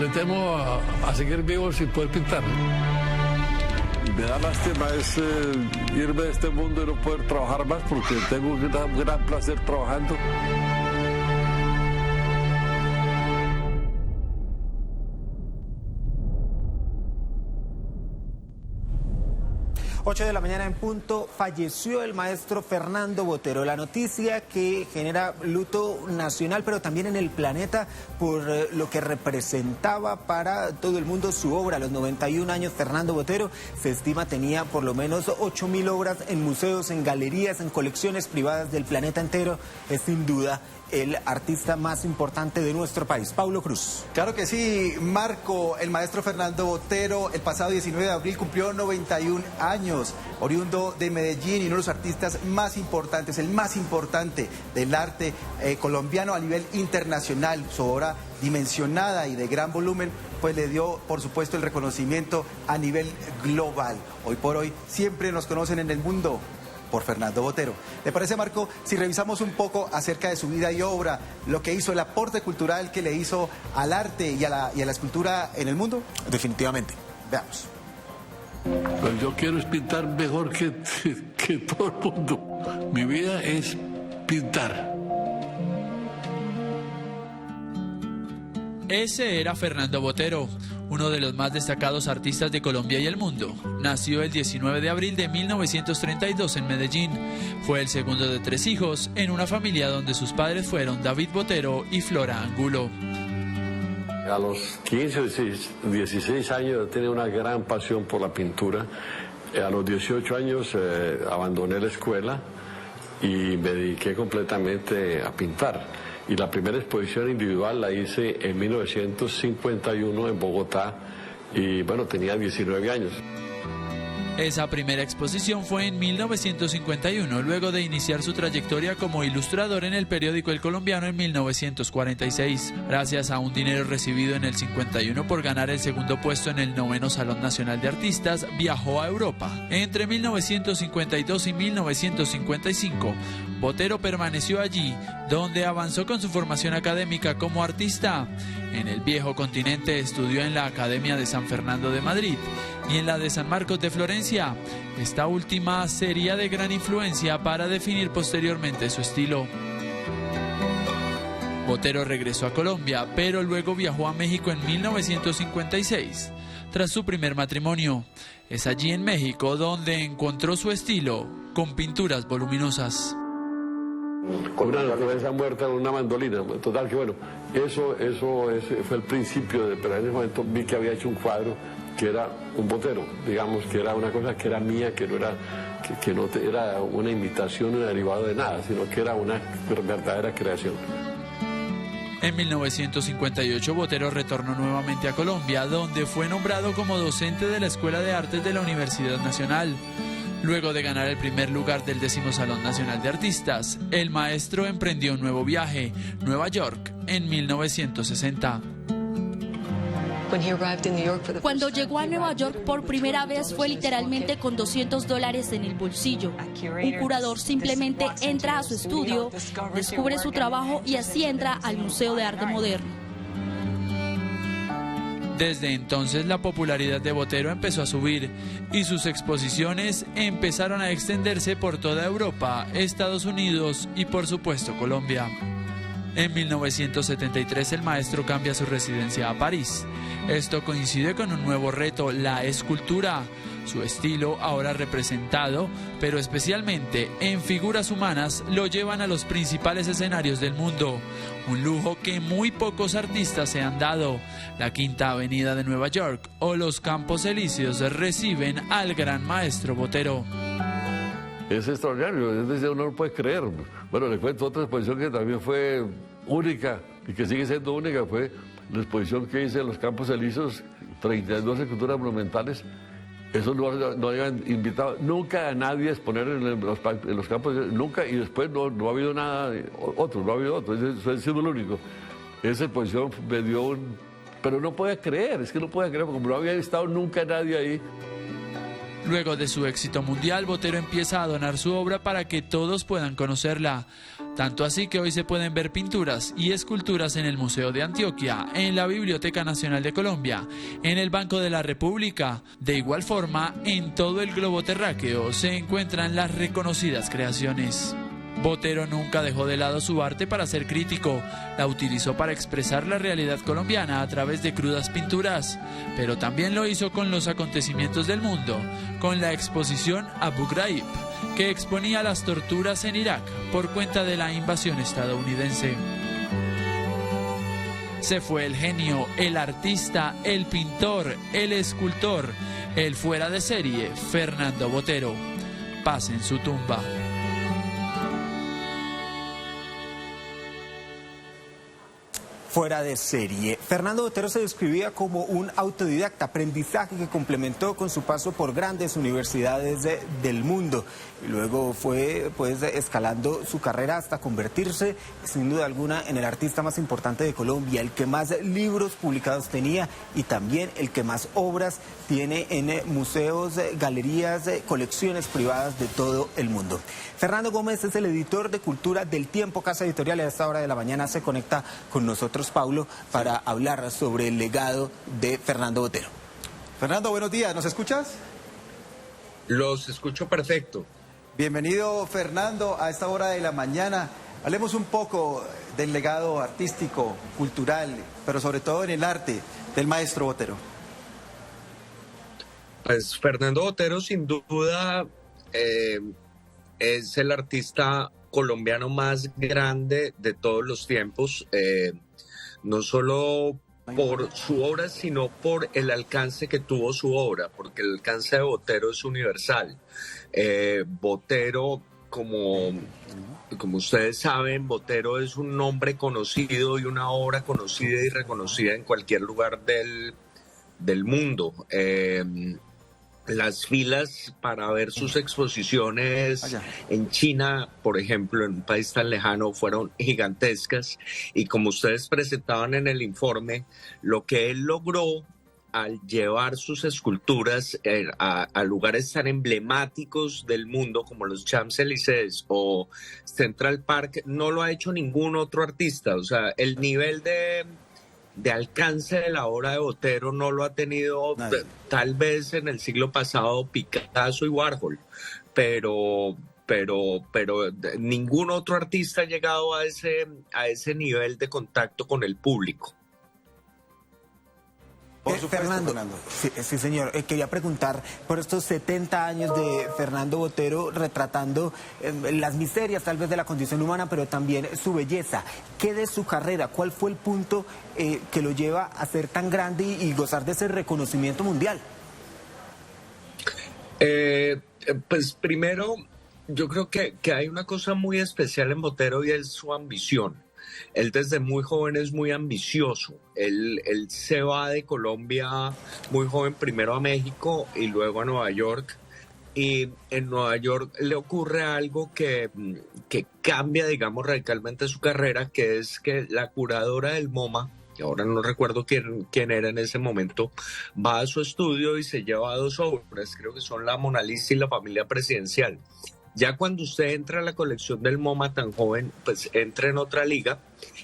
temo a seguir vivo sin poder pintar. Me da lástima irme de este mundo y no poder trabajar más porque tengo un gran placer trabajando. 8 de la mañana en punto, falleció el maestro Fernando Botero. La noticia que genera luto nacional, pero también en el planeta, por lo que representaba para todo el mundo su obra. A los 91 años, Fernando Botero, se estima, tenía por lo menos 8.000 obras en museos, en galerías, en colecciones privadas del planeta entero. Es sin duda el artista más importante de nuestro país. Paulo Cruz. Claro que sí, Marco. El maestro Fernando Botero el pasado 19 de abril cumplió 91 años, oriundo de Medellín y uno de los artistas más importantes, el más importante del arte colombiano a nivel internacional. Su obra dimensionada y de gran volumen pues le dio, por supuesto, el reconocimiento a nivel global. Hoy por hoy siempre nos conocen en el mundo por Fernando Botero. ¿Le parece, Marco, si revisamos un poco acerca de su vida y obra, lo que hizo, el aporte cultural que le hizo al arte y a la escultura en el mundo? Definitivamente. Veamos. Pues yo quiero es pintar mejor que todo el mundo. Mi vida es pintar. Ese era Fernando Botero, uno de los más destacados artistas de Colombia y el mundo. Nació el 19 de abril de 1932 en Medellín. Fue el segundo de 3 hijos en una familia donde sus padres fueron David Botero y Flora Angulo. A los 15 o 16 años tenía una gran pasión por la pintura. A los 18 años abandoné la escuela y me dediqué completamente a pintar. Y la primera exposición individual la hice en 1951 en Bogotá y bueno, tenía 19 años. Esa primera exposición fue en 1951, luego de iniciar su trayectoria como ilustrador en el periódico El Colombiano en 1946. Gracias a un dinero recibido en el 51 por ganar el segundo puesto en el 9º Salón Nacional de Artistas, viajó a Europa. Entre 1952 y 1955, Botero permaneció allí, donde avanzó con su formación académica como artista. En el viejo continente estudió en la Academia de San Fernando de Madrid y en la de San Marcos de Florencia. Esta última sería de gran influencia para definir posteriormente su estilo. Botero regresó a Colombia, pero luego viajó a México en 1956, tras su primer matrimonio. Es allí en México donde encontró su estilo, con pinturas voluminosas. Con una naturaleza muerta en una mandolina. Total que bueno, eso fue el principio, pero en ese momento vi que había hecho un cuadro que era un Botero, digamos, que era una cosa que era mía, que no era una imitación, un derivado de nada, sino que era una verdadera creación. En 1958 Botero retornó nuevamente a Colombia, donde fue nombrado como docente de la Escuela de Artes de la Universidad Nacional. Luego de ganar el primer lugar del 10º Salón Nacional de Artistas, el maestro emprendió un nuevo viaje, Nueva York, en 1960. Cuando llegó a Nueva York por primera vez fue literalmente con $200 en el bolsillo. Un curador simplemente entra a su estudio, descubre su trabajo y así entra al Museo de Arte Moderno. Desde entonces la popularidad de Botero empezó a subir y sus exposiciones empezaron a extenderse por toda Europa, Estados Unidos y por supuesto Colombia. En 1973 el maestro cambia su residencia a París. Esto coincide con un nuevo reto, la escultura. Su estilo, ahora representado, pero especialmente en figuras humanas, lo llevan a los principales escenarios del mundo. Un lujo que muy pocos artistas se han dado. La Quinta Avenida de Nueva York o los Campos Elíseos reciben al gran maestro Botero. Es extraordinario, es decir, uno no puede creer. Bueno, le cuento otra exposición que también fue única y que sigue siendo única, fue la exposición que hice en los Campos Elíseos, 32 esculturas monumentales. Eso no habían invitado nunca a nadie a exponer en los campos, nunca, y después no ha habido nada, no ha habido otro, eso ha sido lo único. Esa exposición me dio pero no podía creer, es que no podía creer, porque como no había estado nunca nadie ahí. Luego de su éxito mundial, Botero empieza a donar su obra para que todos puedan conocerla. Tanto así que hoy se pueden ver pinturas y esculturas en el Museo de Antioquia, en la Biblioteca Nacional de Colombia, en el Banco de la República. De igual forma, en todo el globo terráqueo se encuentran las reconocidas creaciones. Botero nunca dejó de lado su arte para ser crítico, la utilizó para expresar la realidad colombiana a través de crudas pinturas, pero también lo hizo con los acontecimientos del mundo, con la exposición Abu Ghraib, que exponía las torturas en Irak por cuenta de la invasión estadounidense. Se fue el genio, el artista, el pintor, el escultor, el fuera de serie, Fernando Botero. Paz en su tumba. Fuera de serie. Fernando Botero se describía como un autodidacta, aprendizaje que complementó con su paso por grandes universidades del mundo. Y luego fue pues escalando su carrera hasta convertirse, sin duda alguna, en el artista más importante de Colombia, el que más libros publicados tenía y también el que más obras tiene en museos, galerías, colecciones privadas de todo el mundo. Fernando Gómez es el editor de Cultura del Tiempo, casa editorial, y a esta hora de la mañana se conecta con nosotros, Paulo, para hablar sobre el legado de Fernando Botero. Fernando, buenos días, ¿nos escuchas? Los escucho perfecto. Bienvenido, Fernando, a esta hora de la mañana. Hablemos un poco del legado artístico, cultural, pero sobre todo en el arte del maestro Botero. Pues Fernando Botero sin duda es el artista colombiano más grande de todos los tiempos, no solo por su obra, sino por el alcance que tuvo su obra, porque el alcance de Botero es universal. Botero, como ustedes saben, Botero es un nombre conocido y una obra conocida y reconocida en cualquier lugar del mundo. Las filas para ver sus exposiciones en China, por ejemplo, en un país tan lejano, fueron gigantescas. Y como ustedes presentaban en el informe, lo que él logró al llevar sus esculturas a lugares tan emblemáticos del mundo como los Champs-Élysées o Central Park, no lo ha hecho ningún otro artista. O sea, el nivel de alcance de la obra de Botero no lo ha tenido tal vez en el siglo pasado Picasso y Warhol, pero ningún otro artista ha llegado a ese nivel de contacto con el público. Fernando. Sí, señor. Quería preguntar por estos 70 años de Fernando Botero retratando las miserias tal vez de la condición humana, pero también su belleza. ¿Qué de su carrera? ¿Cuál fue el punto que lo lleva a ser tan grande y gozar de ese reconocimiento mundial? Pues primero, yo creo que hay una cosa muy especial en Botero y es su ambición. Él desde muy joven es muy ambicioso. Él se va de Colombia muy joven, primero a México y luego a Nueva York. Y en Nueva York le ocurre algo que cambia, digamos, radicalmente su carrera, que es que la curadora del MoMA, que ahora no recuerdo quién era en ese momento, va a su estudio y se lleva 2 obras, creo que son La Mona Lisa y La Familia Presidencial. Ya cuando usted entra a la colección del MoMA tan joven, pues entra en otra liga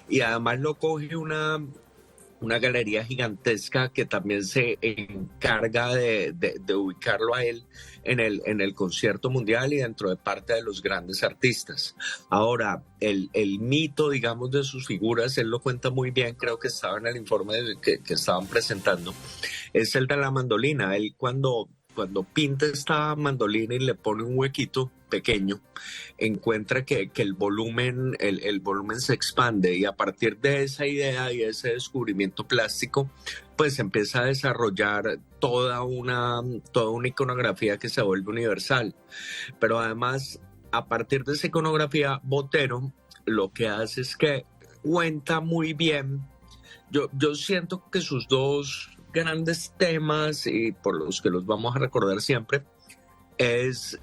y además lo coge una galería gigantesca que también se encarga de ubicarlo a él en el concierto mundial y dentro de parte de los grandes artistas. Ahora, el mito, digamos, de sus figuras, él lo cuenta muy bien, creo que estaba en el informe que estaban presentando, es el de la mandolina. Él cuando pinta esta mandolina y le pone un huequito pequeño, encuentra que el volumen se expande, y a partir de esa idea y ese descubrimiento plástico, pues empieza a desarrollar toda una iconografía que se vuelve universal. Pero además, a partir de esa iconografía, Botero lo que hace es que cuenta muy bien. Yo siento que sus 2 grandes temas, y por los que los vamos a recordar siempre, es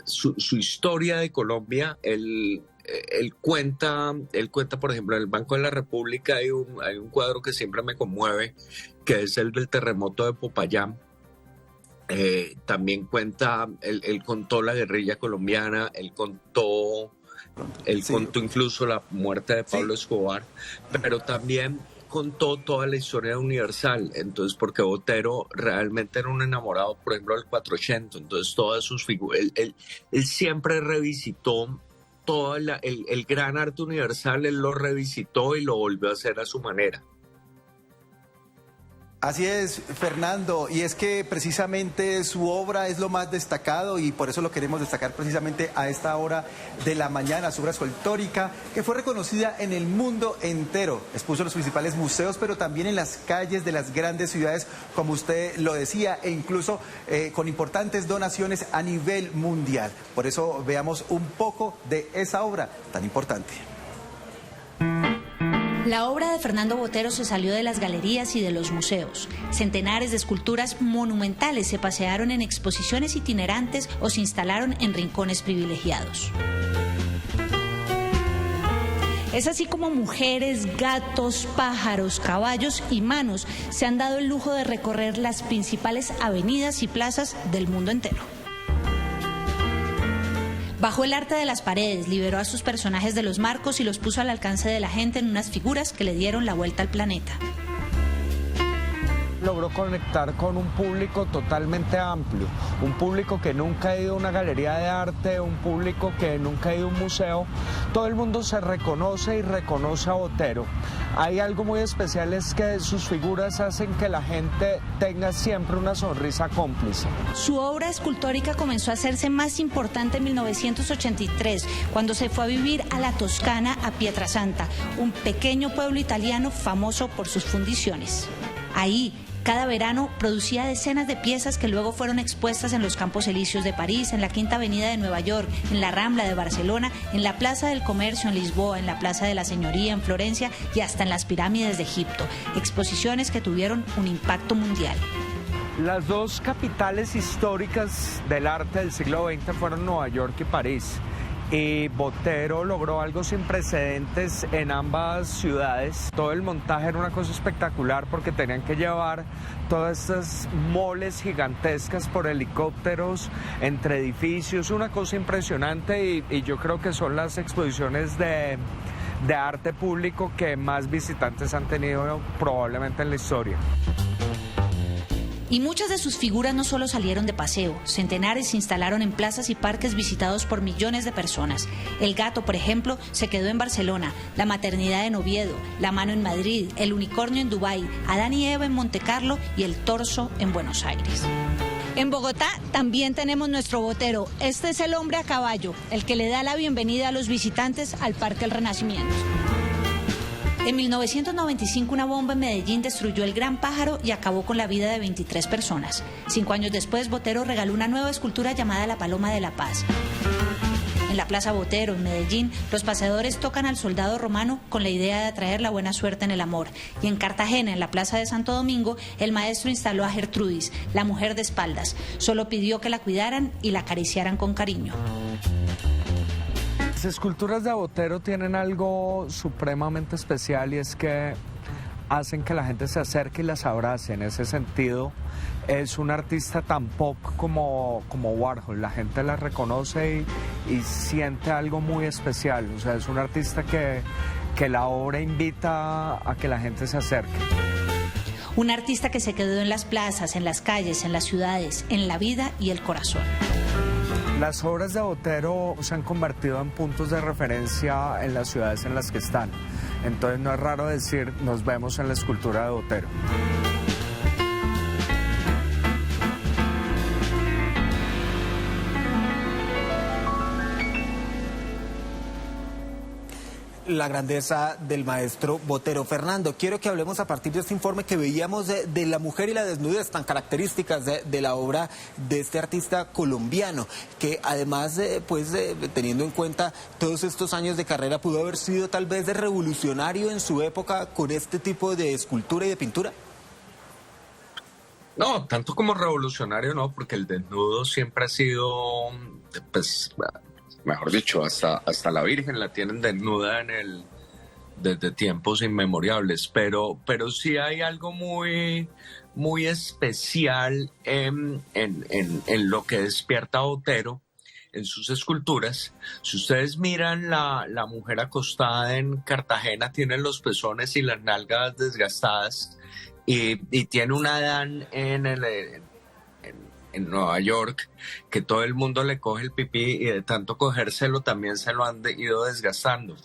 su historia de Colombia. Él cuenta, por ejemplo, en el Banco de la República hay un cuadro que siempre me conmueve, que es el del terremoto de Popayán. También cuenta, él contó la guerrilla colombiana, él contó Él contó incluso la muerte de Pablo Escobar, pero también contó toda la historia de Universal. Entonces, porque Botero realmente era un enamorado, por ejemplo, del 480. Entonces, todas sus figuras, él siempre revisitó todo el gran arte universal, él lo revisitó y lo volvió a hacer a su manera. Así es, Fernando, y es que precisamente su obra es lo más destacado y por eso lo queremos destacar precisamente a esta hora de la mañana, su obra escultórica que fue reconocida en el mundo entero, expuso en los principales museos, pero también en las calles de las grandes ciudades, como usted lo decía, e incluso con importantes donaciones a nivel mundial. Por eso veamos un poco de esa obra tan importante. La obra de Fernando Botero se salió de las galerías y de los museos. Centenares de esculturas monumentales se pasearon en exposiciones itinerantes o se instalaron en rincones privilegiados. Es así como mujeres, gatos, pájaros, caballos y manos se han dado el lujo de recorrer las principales avenidas y plazas del mundo entero. Bajó el arte de las paredes, liberó a sus personajes de los marcos y los puso al alcance de la gente en unas figuras que le dieron la vuelta al planeta. Logró conectar con un público totalmente amplio, un público que nunca ha ido a una galería de arte, un público que nunca ha ido a un museo. Todo el mundo se reconoce y reconoce a Botero. Hay algo muy especial, es que sus figuras hacen que la gente tenga siempre una sonrisa cómplice. Su obra escultórica comenzó a hacerse más importante en 1983, cuando se fue a vivir a la Toscana, a Pietrasanta, un pequeño pueblo italiano famoso por sus fundiciones. Ahí, cada verano producía decenas de piezas que luego fueron expuestas en los Campos Elíseos de París, en la Quinta Avenida de Nueva York, en la Rambla de Barcelona, en la Plaza del Comercio en Lisboa, en la Plaza de la Señoría en Florencia y hasta en las pirámides de Egipto. Exposiciones que tuvieron un impacto mundial. Las dos capitales históricas del arte del siglo XX fueron Nueva York y París. Y Botero logró algo sin precedentes en ambas ciudades. Todo el montaje era una cosa espectacular porque tenían que llevar todas estas moles gigantescas por helicópteros entre edificios, una cosa impresionante y yo creo que son las exposiciones de arte público que más visitantes han tenido probablemente en la historia. Y muchas de sus figuras no solo salieron de paseo, centenares se instalaron en plazas y parques visitados por millones de personas. El gato, por ejemplo, se quedó en Barcelona, la maternidad en Oviedo, la mano en Madrid, el unicornio en Dubái, Adán y Eva en Montecarlo y el torso en Buenos Aires. En Bogotá también tenemos nuestro Botero. Este es el hombre a caballo, el que le da la bienvenida a los visitantes al Parque El Renacimiento. En 1995 una bomba en Medellín destruyó el Gran Pájaro y acabó con la vida de 23 personas. 5 años después, Botero regaló una nueva escultura llamada La Paloma de la Paz. En la Plaza Botero, en Medellín, los paseadores tocan al soldado romano con la idea de atraer la buena suerte en el amor. Y en Cartagena, en la Plaza de Santo Domingo, el maestro instaló a Gertrudis, la mujer de espaldas. Solo pidió que la cuidaran y la acariciaran con cariño. Las esculturas de Botero tienen algo supremamente especial y es que hacen que la gente se acerque y las abrace. En ese sentido, es un artista tan pop como Warhol. La gente la reconoce y siente algo muy especial. O sea, es un artista que la obra invita a que la gente se acerque. Un artista que se quedó en las plazas, en las calles, en las ciudades, en la vida y el corazón. Las obras de Botero se han convertido en puntos de referencia en las ciudades en las que están. Entonces no es raro decir, nos vemos en la escultura de Botero. La grandeza del maestro Botero. Fernando, quiero que hablemos a partir de este informe que veíamos de la mujer y la desnudez tan características de la obra de este artista colombiano, que además, teniendo en cuenta todos estos años de carrera, pudo haber sido tal vez revolucionario en su época con este tipo de escultura y de pintura. No, tanto como revolucionario no, porque el desnudo siempre ha sido, pues, mejor dicho, hasta la Virgen la tienen desnuda desde tiempos inmemorables, pero sí hay algo muy, muy especial en lo que despierta Botero, en sus esculturas. Si ustedes miran la mujer acostada en Cartagena, tiene los pezones y las nalgas desgastadas y tiene un Adán en Nueva York, que todo el mundo le coge el pipí y de tanto cogérselo también se lo han ido desgastando.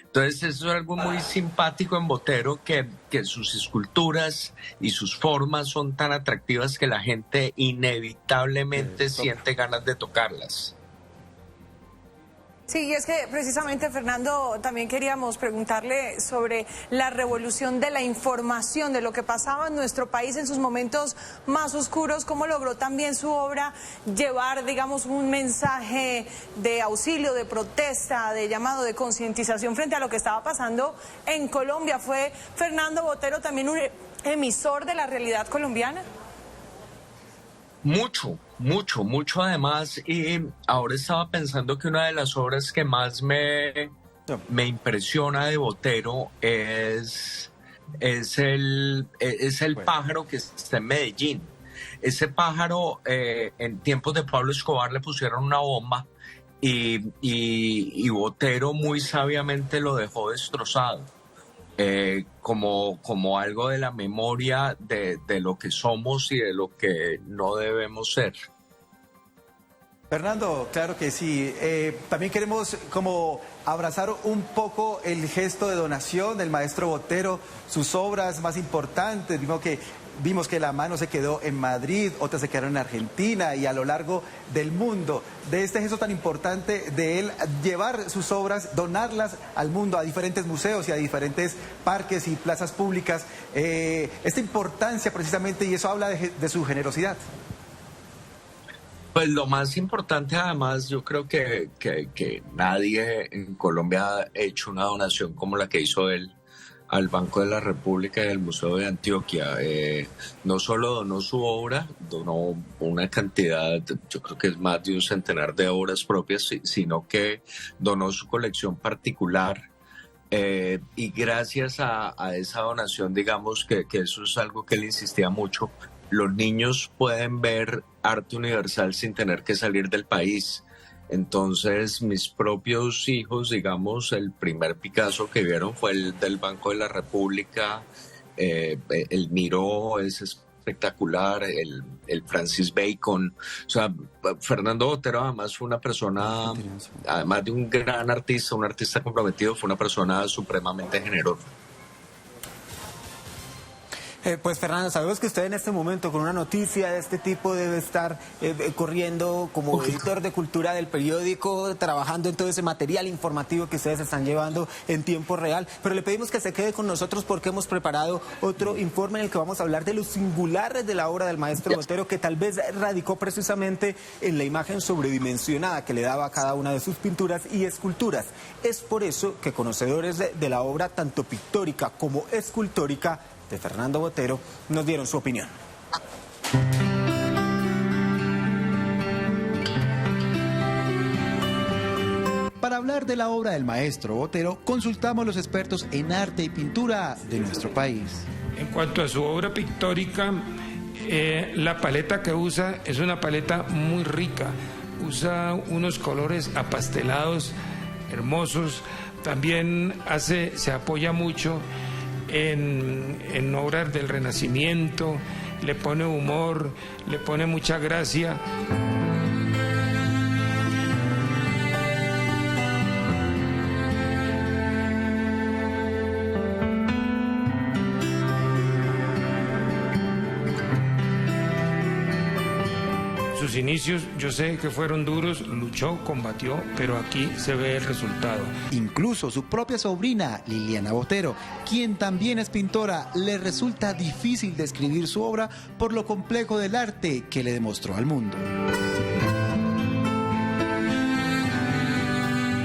Entonces eso es algo muy simpático en Botero, que sus esculturas y sus formas son tan atractivas que la gente inevitablemente siente ganas de tocarlas. Sí, y es que precisamente, Fernando, también queríamos preguntarle sobre la revolución de la información, de lo que pasaba en nuestro país en sus momentos más oscuros, cómo logró también su obra llevar, digamos, un mensaje de auxilio, de protesta, de llamado, de concientización frente a lo que estaba pasando en Colombia. ¿Fue Fernando Botero también un emisor de la realidad colombiana? Mucho además, y ahora estaba pensando que una de las obras que más me impresiona de Botero es el pájaro que está en Medellín. Ese pájaro, en tiempos de Pablo Escobar le pusieron una bomba y Botero muy sabiamente lo dejó destrozado. Como algo de la memoria de lo que somos y de lo que no debemos ser. Fernando, claro que sí. También queremos como abrazar un poco el gesto de donación del maestro Botero, sus obras más importantes. Vimos que la mano se quedó en Madrid, otras se quedaron en Argentina y a lo largo del mundo. De este gesto tan importante de él llevar sus obras, donarlas al mundo, a diferentes museos y a diferentes parques y plazas públicas. Esta importancia precisamente, y eso habla de su generosidad. Pues lo más importante, además, yo creo que nadie en Colombia ha hecho una donación como la que hizo él al Banco de la República y al Museo de Antioquia. No solo donó su obra, donó una cantidad, yo creo que es más de un centenar de obras propias, sino que donó su colección particular. Y gracias a esa donación, digamos que eso es algo que él insistía mucho, los niños pueden ver arte universal sin tener que salir del país. Entonces, mis propios hijos, digamos, el primer Picasso que vieron fue el del Banco de la República, el Miró es espectacular, el Francis Bacon. O sea, Fernando Botero además fue una persona, además de un gran artista, un artista comprometido, fue una persona supremamente generosa. Pues Fernando, sabemos que usted en este momento con una noticia de este tipo debe estar corriendo como editor de cultura del periódico, trabajando en todo ese material informativo que ustedes están llevando en tiempo real, pero le pedimos que se quede con nosotros porque hemos preparado otro informe en el que vamos a hablar de los singulares de la obra del maestro Botero, que tal vez radicó precisamente en la imagen sobredimensionada que le daba a cada una de sus pinturas y esculturas. Es por eso que conocedores de la obra tanto pictórica como escultórica de Fernando Botero nos dieron su opinión. Para hablar de la obra del maestro Botero, consultamos a los expertos en arte y pintura de nuestro país. En cuanto a su obra pictórica, la paleta que usa es una paleta muy rica. Usa unos colores apastelados, hermosos. También se apoya mucho en obras del Renacimiento, le pone humor, le pone mucha gracia. Sus inicios yo sé que fueron duros, luchó, combatió, pero aquí se ve el resultado. Incluso su propia sobrina, Liliana Botero, quien también es pintora, le resulta difícil describir su obra por lo complejo del arte que le demostró al mundo.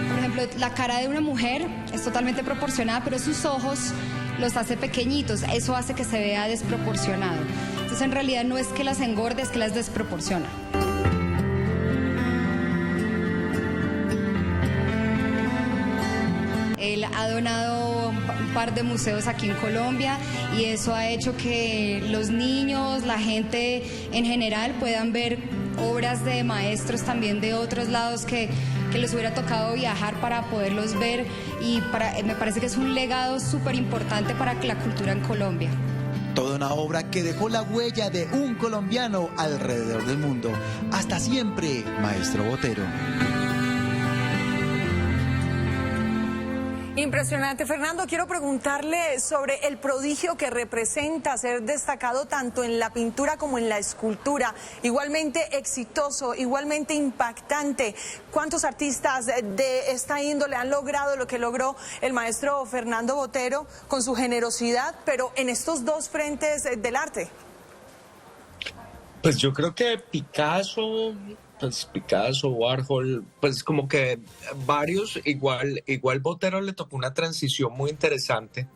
Por ejemplo, la cara de una mujer es totalmente proporcionada, pero sus ojos los hace pequeñitos, eso hace que se vea desproporcionado. Entonces en realidad no es que las engorde, es que las desproporciona. Él ha donado un par de museos aquí en Colombia y eso ha hecho que los niños, la gente en general puedan ver obras de maestros también de otros lados que les hubiera tocado viajar para poderlos ver y me parece que es un legado súper importante para la cultura en Colombia. Toda una obra que dejó la huella de un colombiano alrededor del mundo. Hasta siempre, maestro Botero. Impresionante. Fernando, quiero preguntarle sobre el prodigio que representa ser destacado tanto en la pintura como en la escultura. Igualmente exitoso, igualmente impactante. ¿Cuántos artistas de esta índole han logrado lo que logró el maestro Fernando Botero con su generosidad, pero en estos dos frentes del arte? Pues yo creo que Picasso, Warhol, pues como que varios, igual Botero le tocó una transición muy interesante,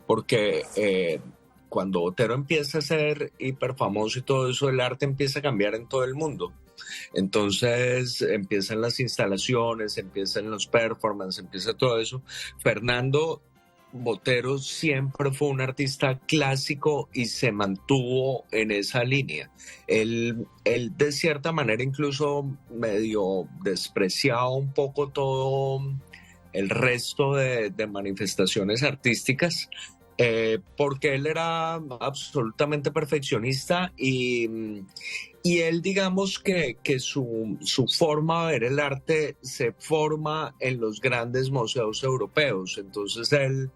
porque cuando Botero empieza a ser hiper famoso y todo eso, el arte empieza a cambiar en todo el mundo. Entonces empiezan las instalaciones, empiezan los performances, empieza todo eso. Fernando Botero siempre fue un artista clásico y se mantuvo en esa línea. Él de cierta manera incluso medio despreciaba un poco todo el resto de manifestaciones artísticas, porque él era absolutamente perfeccionista y él, digamos que su forma de ver el arte se forma en los grandes museos europeos. Entonces él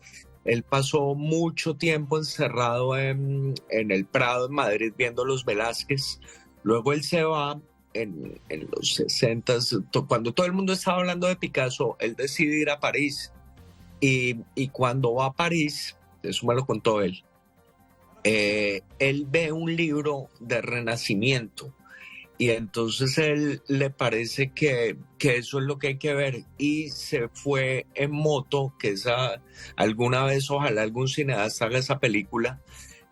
pasó mucho tiempo encerrado en el Prado en Madrid viendo los Velázquez. Luego él se va en los 60s, cuando todo el mundo estaba hablando de Picasso, él decide ir a París. Y cuando va a París, eso me lo contó él ve un libro de Renacimiento y entonces él le parece que eso es lo que hay que ver y se fue en moto, que alguna vez ojalá algún cineasta haga esa película.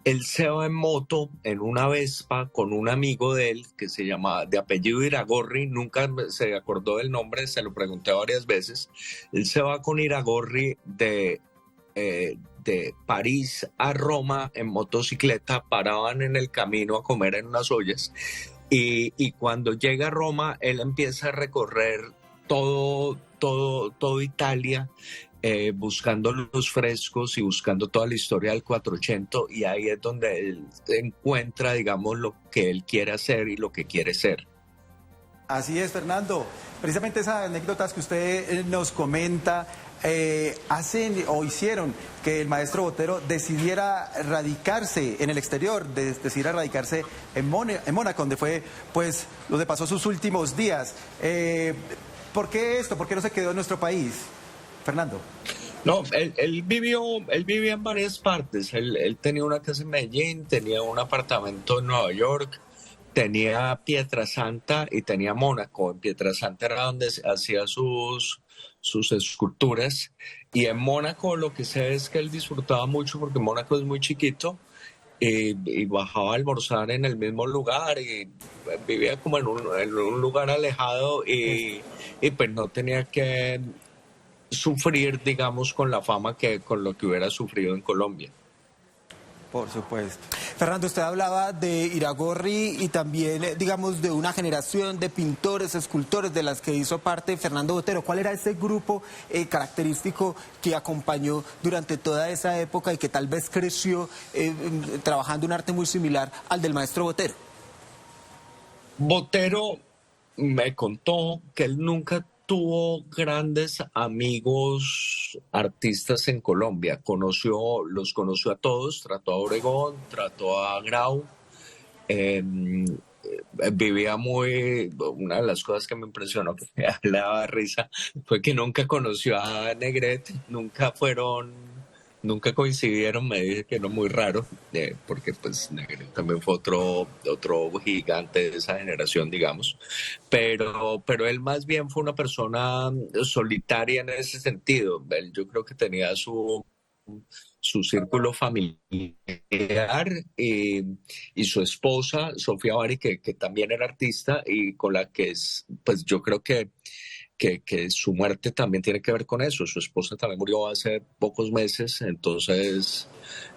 Él se va en moto en una Vespa con un amigo de él que se llama de apellido Iragorri, nunca se acordó del nombre, se lo pregunté varias veces. Él se va con Iragorri de París a Roma en motocicleta, paraban en el camino a comer en unas ollas y cuando llega a Roma él empieza a recorrer todo Italia, buscando los frescos y buscando toda la historia del 400 y ahí es donde él encuentra, digamos, lo que él quiere hacer y lo que quiere ser. Así es, Fernando. Precisamente esas anécdotas que usted nos comenta hacen o hicieron que el maestro Botero decidiera radicarse en el exterior, decidiera radicarse en Mónaco, donde fue, pues, donde pasó sus últimos días. ¿Por qué esto? ¿Por qué no se quedó en nuestro país, Fernando? No, él vivía en varias partes. Él tenía una casa en Medellín, tenía un apartamento en Nueva York, tenía Pietrasanta y tenía Mónaco. En Pietrasanta era donde hacía sus esculturas y en Mónaco lo que sé es que él disfrutaba mucho porque Mónaco es muy chiquito y bajaba a almorzar en el mismo lugar y vivía como en un lugar alejado y pues no tenía que sufrir, digamos, con la fama con lo que hubiera sufrido en Colombia. Por supuesto. Fernando, usted hablaba de Iragorri y también, digamos, de una generación de pintores, escultores de las que hizo parte Fernando Botero. ¿Cuál era ese grupo característico que acompañó durante toda esa época y que tal vez creció trabajando un arte muy similar al del maestro Botero? Botero me contó que él nunca tuvo grandes amigos artistas en Colombia. Los conoció a todos, trató a Obregón, trató a Grau. Vivía una de las cosas que me impresionó, que me daba risa, fue que nunca conoció a Negrete, nunca coincidieron. Me dije que no, muy raro, porque pues Negrete también fue otro gigante de esa generación, digamos, pero él más bien fue una persona solitaria en ese sentido. Él, yo creo que tenía su círculo familiar y su esposa, Sofía Bari, que también era artista y con la que pues yo creo que su muerte también tiene que ver con eso. Su esposa también murió hace pocos meses, entonces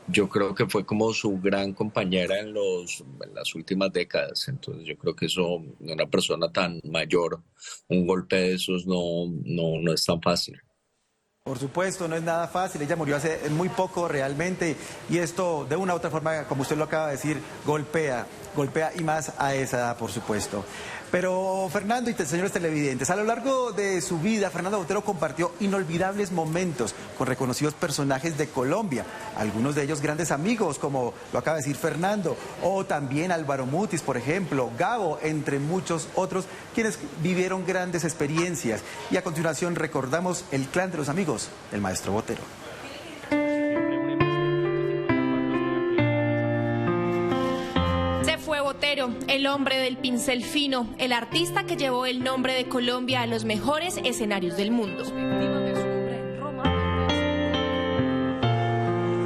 yo creo que fue como su gran compañera en las últimas décadas. Entonces yo creo que eso, una persona tan mayor, un golpe de esos no es tan fácil. Por supuesto, no es nada fácil, ella murió hace muy poco realmente y esto de una u otra forma, como usted lo acaba de decir, golpea y más a esa edad, por supuesto. Pero Fernando y señores televidentes, a lo largo de su vida, Fernando Botero compartió inolvidables momentos con reconocidos personajes de Colombia, algunos de ellos grandes amigos, como lo acaba de decir Fernando, o también Álvaro Mutis, por ejemplo, Gabo, entre muchos otros, quienes vivieron grandes experiencias. Y a continuación recordamos el clan de los amigos del maestro Botero. Botero, el hombre del pincel fino, el artista que llevó el nombre de Colombia a los mejores escenarios del mundo.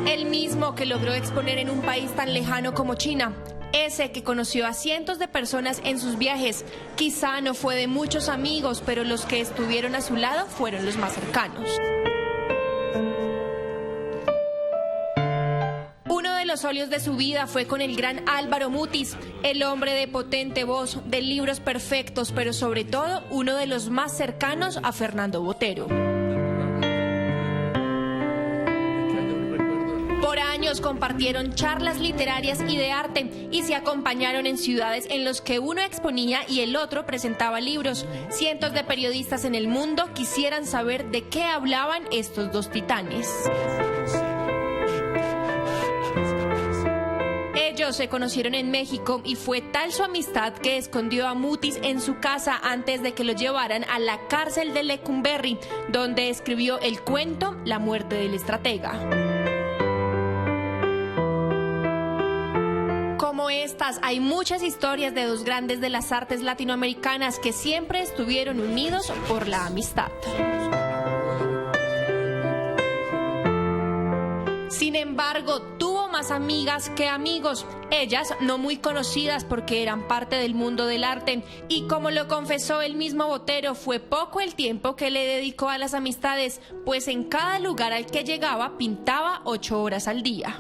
El mismo que logró exponer en un país tan lejano como China. Ese que conoció a cientos de personas en sus viajes. Quizá no fue de muchos amigos, pero los que estuvieron a su lado fueron los más cercanos. Los óleos de su vida fue con el gran Álvaro Mutis, el hombre de potente voz, de libros perfectos, pero sobre todo uno de los más cercanos a Fernando Botero. Por años compartieron charlas literarias y de arte y se acompañaron en ciudades en las que uno exponía y el otro presentaba libros. Cientos de periodistas en el mundo quisieran saber de qué hablaban estos dos titanes. Ellos se conocieron en México y fue tal su amistad que escondió a Mutis en su casa antes de que lo llevaran a la cárcel de Lecumberri, donde escribió el cuento La muerte del estratega. Como estas, hay muchas historias de dos grandes de las artes latinoamericanas que siempre estuvieron unidos por la amistad. Sin embargo, tuvo más amigas que amigos, ellas no muy conocidas porque eran parte del mundo del arte. Y como lo confesó el mismo Botero, fue poco el tiempo que le dedicó a las amistades, pues en cada lugar al que llegaba pintaba 8 horas al día.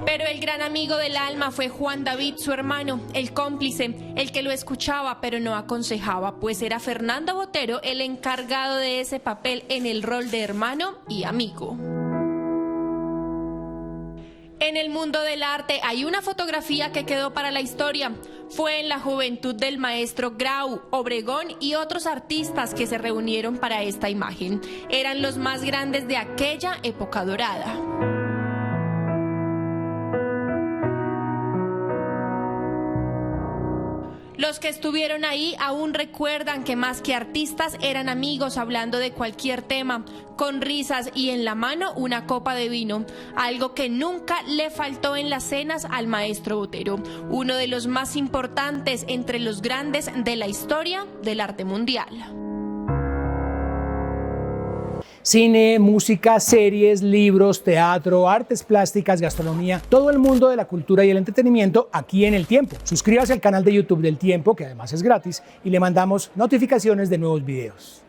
Pero el gran amigo del alma fue Juan David, su hermano, el cómplice, el que lo escuchaba pero no aconsejaba, pues era Fernando Botero el encargado de ese papel en el rol de hermano y amigo. En el mundo del arte hay una fotografía que quedó para la historia. Fue en la juventud del maestro Grau, Obregón y otros artistas que se reunieron para esta imagen. Eran los más grandes de aquella época dorada. Los que estuvieron ahí aún recuerdan que más que artistas eran amigos hablando de cualquier tema, con risas y en la mano una copa de vino, algo que nunca le faltó en las cenas al maestro Botero, uno de los más importantes entre los grandes de la historia del arte mundial. Cine, música, series, libros, teatro, artes plásticas, gastronomía, todo el mundo de la cultura y el entretenimiento aquí en El Tiempo. Suscríbase al canal de YouTube del Tiempo, que además es gratis, y le mandamos notificaciones de nuevos videos.